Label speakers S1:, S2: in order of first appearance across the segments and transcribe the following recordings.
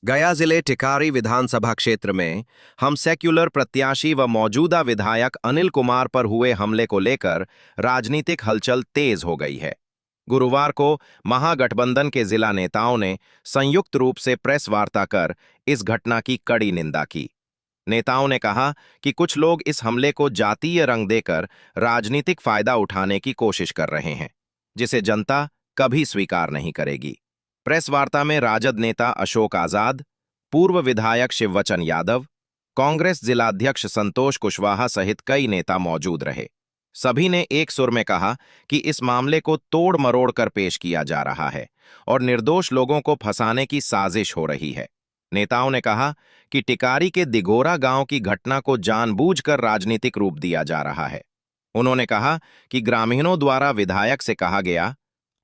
S1: गया जिले टिकारी विधानसभा क्षेत्र में हम सेक्युलर प्रत्याशी व मौजूदा विधायक अनिल कुमार पर हुए हमले को लेकर राजनीतिक हलचल तेज हो गई है। गुरुवार को महागठबंधन के जिला नेताओं ने संयुक्त रूप से प्रेस वार्ता कर इस घटना की कड़ी निंदा की। नेताओं ने कहा कि कुछ लोग इस हमले को जातीय रंग देकर राजनीतिक फायदा उठाने की कोशिश कर रहे हैं, जिसे जनता कभी स्वीकार नहीं करेगी। प्रेस वार्ता में राजद नेता अशोक आजाद, पूर्व विधायक शिववचन यादव, कांग्रेस जिलाध्यक्ष संतोष कुशवाहा सहित कई नेता मौजूद रहे। सभी ने एक सुर में कहा कि इस मामले को तोड़ मरोड़ कर पेश किया जा रहा है और निर्दोष लोगों को फंसाने की साजिश हो रही है। नेताओं ने कहा कि टिकारी के दिघोरा गांव की घटना को जानबूझकर राजनीतिक रूप दिया जा रहा है। उन्होंने कहा कि ग्रामीणों द्वारा विधायक से कहा गया,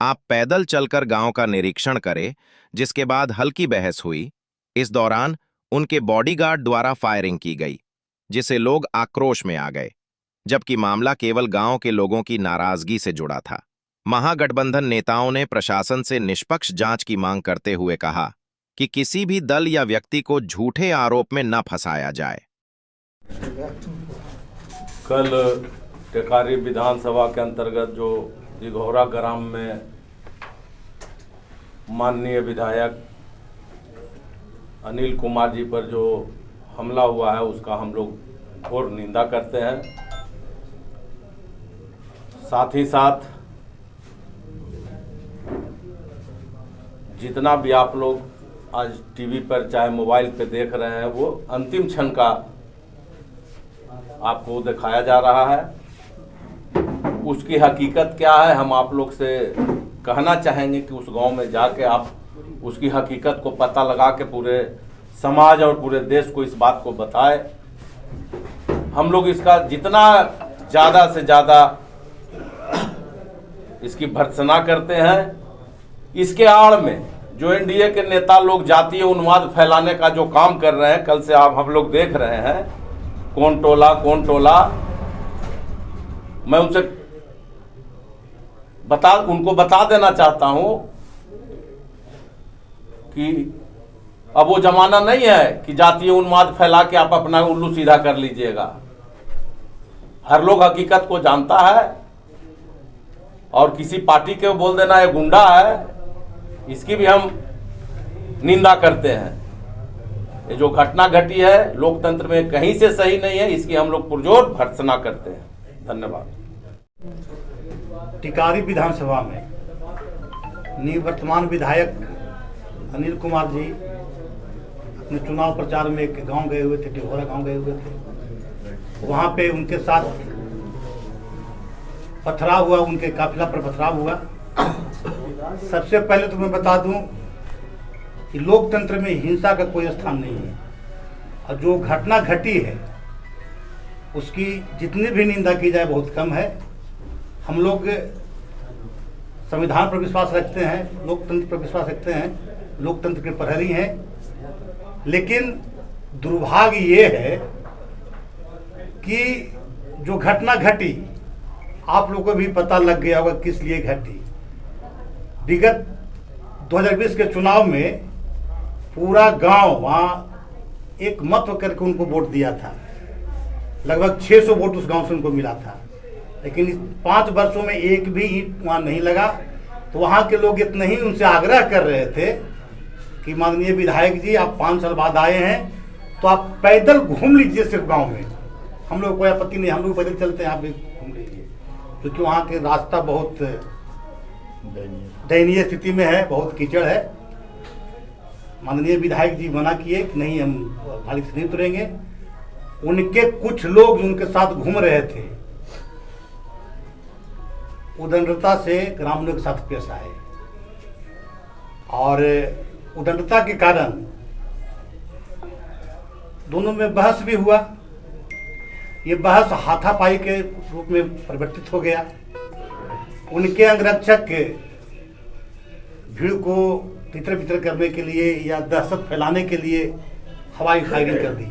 S1: आप पैदल चलकर गांव का निरीक्षण करें, जिसके बाद हल्की बहस हुई। इस दौरान उनके बॉडीगार्ड द्वारा फायरिंग की गई, जिससे लोग आक्रोश में आ गए, जबकि मामला केवल गांव के लोगों की नाराजगी से जुड़ा था। महागठबंधन नेताओं ने प्रशासन से निष्पक्ष जांच की मांग करते हुए कहा कि किसी भी दल या व्यक्ति को झूठे आरोप में न फंसाया जाए।
S2: कल टिकारी विधानसभा के अंतर्गत जो दिघोरा ग्राम में माननीय विधायक अनिल कुमार जी पर जो हमला हुआ है, उसका हम लोग घोर निंदा करते हैं। साथ ही साथ जितना भी आप लोग आज टीवी पर चाहे मोबाइल पे देख रहे हैं, वो अंतिम क्षण का आपको दिखाया जा रहा है। उसकी हकीकत क्या है, हम आप लोग से कहना चाहेंगे कि उस गांव में जाके आप उसकी हकीकत को पता लगा के पूरे समाज और पूरे देश को इस बात को बताएं। हम लोग इसका जितना ज़्यादा से ज़्यादा इसकी भर्त्सना करते हैं। इसके आड़ में जो एनडीए के नेता लोग जातीय उन्माद फैलाने का जो काम कर रहे हैं, कल से आप हम लोग देख रहे हैं, कौन टोला मैं उनको बता देना चाहता हूं कि अब वो जमाना नहीं है कि जातीय उन्माद फैला के आप अपना उल्लू सीधा कर लीजिएगा। हर लोग हकीकत को जानता है और किसी पार्टी के बोल देना ये गुंडा है, इसकी भी हम निंदा करते हैं। ये जो घटना घटी है लोकतंत्र में कहीं से सही नहीं है, इसकी हम लोग पुरजोर भर्त्सना करते हैं। धन्यवाद।
S3: टिकारी विधानसभा में निवर्तमान विधायक अनिल कुमार जी अपने चुनाव प्रचार में एक गांव गए हुए थे, दिघोरा गांव गए हुए थे। वहां पे उनके साथ पथराव हुआ, उनके काफिला पर पथराव हुआ। सबसे पहले तो मैं बता दूं कि लोकतंत्र में हिंसा का कोई स्थान नहीं है और जो घटना घटी है उसकी जितनी भी निंदा की जाए बहुत कम है। हम लोग संविधान पर विश्वास रखते हैं, लोकतंत्र पर विश्वास रखते हैं, लोकतंत्र के प्रहरी हैं। लेकिन दुर्भाग्य ये है कि जो घटना घटी, आप लोगों को भी पता लग गया होगा किस लिए घटी। विगत 2020 के चुनाव में पूरा गांव वहाँ एक मत करके उनको वोट दिया था। लगभग 600 वोट उस गांव से उनको मिला था, लेकिन इस 5 वर्षों में एक भी ईंट वहाँ नहीं लगा। तो वहाँ के लोग इतना ही उनसे आग्रह कर रहे थे कि माननीय विधायक जी, आप 5 साल बाद आए हैं तो आप पैदल घूम लीजिए सिर्फ गाँव में। हम लोग कोई आपत्ति नहीं, हम लोग पैदल चलते हैं, आप भी घूम लीजिए, क्योंकि वहाँ के रास्ता बहुत दयनीय स्थिति में है, बहुत कीचड़ है। माननीय विधायक जी मना किए कि नहीं, हम गाड़ी से नहीं उतरेंगे। उनके कुछ लोग जो उनके साथ घूम रहे थे, उदंडता से ग्रामीणों के साथ पेश आए और उदंडता के कारण दोनों में बहस भी हुआ। ये बहस हाथापाई के रूप में परिवर्तित हो गया। उनके अंगरक्षक भीड़ को तितर बितर करने के लिए या दहशत फैलाने के लिए हवाई फायरिंग कर दी।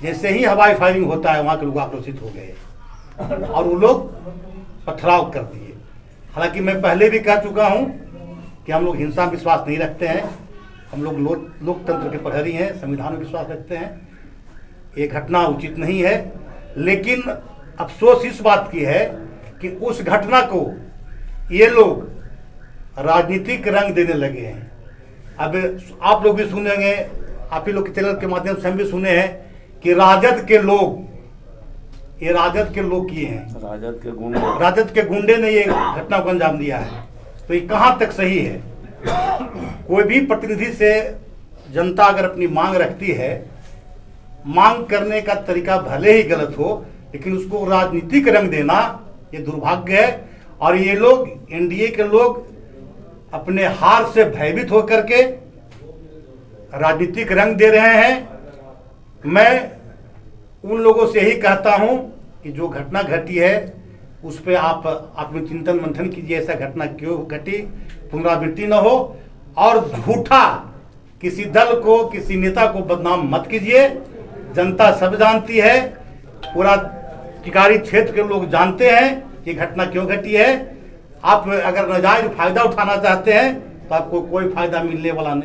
S3: जैसे ही हवाई फायरिंग होता है, वहाँ के लोग आक्रोशित हो गए और वो लोग पथराव कर दिए। हालांकि मैं पहले भी कह चुका हूँ कि हम लोग हिंसा में विश्वास नहीं रखते हैं। हम लोग लोकतंत्र के प्रहरी हैं, संविधान में विश्वास रखते हैं। ये घटना उचित नहीं है, लेकिन अफसोस इस बात की है कि उस घटना को ये लोग राजनीतिक रंग देने लगे हैं। अब आप लोग भी सुनेंगे, आप ही लोग के चैनल के माध्यम से हम भी सुने हैं कि राजद के लोग, ये राजद के लोग किए हैं, राजद के गुंडे ने ये घटना को अंजाम दिया है। तो ये कहाँ तक सही है? कोई भी प्रतिनिधि से जनता अगर अपनी मांग रखती है, मांग करने का तरीका भले ही गलत हो, लेकिन उसको राजनीतिक रंग देना ये दुर्भाग्य है। और ये लोग, एनडीए के लोग, अपने हार से भयभीत होकर के राजनीतिक रंग दे रहे हैं। मैं उन लोगों से यही कहता हूं कि जो घटना घटी है उस पर आप आत्मचिंतन मंथन कीजिए, ऐसा घटना क्यों घटी, पुनरावृत्ति न हो। और झूठा किसी दल को, किसी नेता को बदनाम मत कीजिए। जनता सब जानती है, पूरा टिकारी क्षेत्र के लोग जानते हैं कि घटना क्यों घटी है। आप अगर नाजायज फायदा उठाना चाहते हैं तो आपको कोई फायदा मिलने वाला नहीं।